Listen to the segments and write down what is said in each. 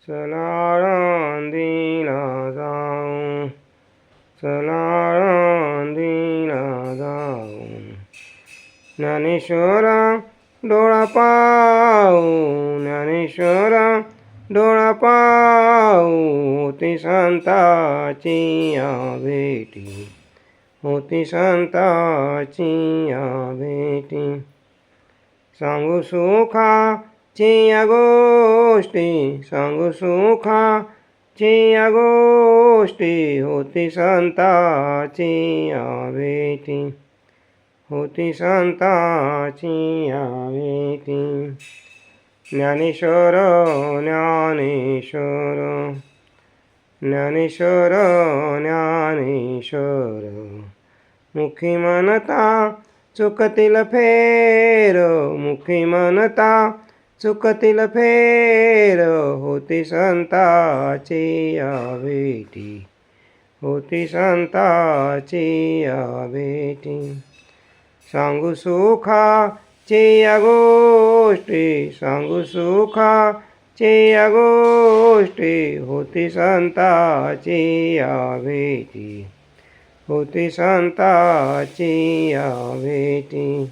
चला आळंदीला जाऊ, चला आळंदीला जाऊ, ज्ञानेश्वर डोळा पाहू, ज्ञानेश्वर डोळा पाहू, होती संताची या भेटी, होती संताची या भेटी. सांगू सुखाची या गोष्टी, सांगू सुखाची या गोष्टी, होती संताची या भेटी, होती संताची या भेटी. ज्ञानेश्वर ज्ञानेश्वर, ज्ञानेश्वर ज्ञानेश्वर, मुखी म्हणता चुकतील फेर, मुखी म्हणता चुकतील फेर, होती संताची या भेटी, होती संताची या भेटी. सांगू सुखाची या गोष्टी, सांगू सुखाची या गोष्टी, होती संताची या भेटी, होती संताची या भेटी.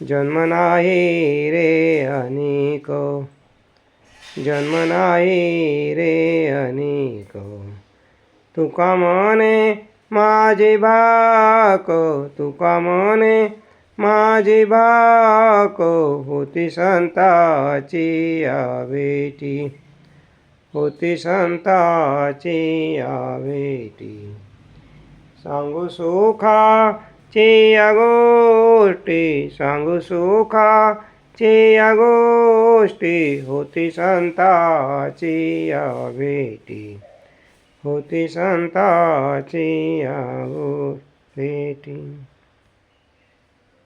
जन्म नाही रे अनेक, जन्म नाही रे अनेक, तुका म्हणे माझी भाक, तुका म्हणे माझी भाक, होती संताची या भेटी, होती संताची या भेटी. सांगू सुखाची या गोष्टी, सांगू सुखाची या गोष्टी, होती संताची या भेटी, होती संताची या भेटी.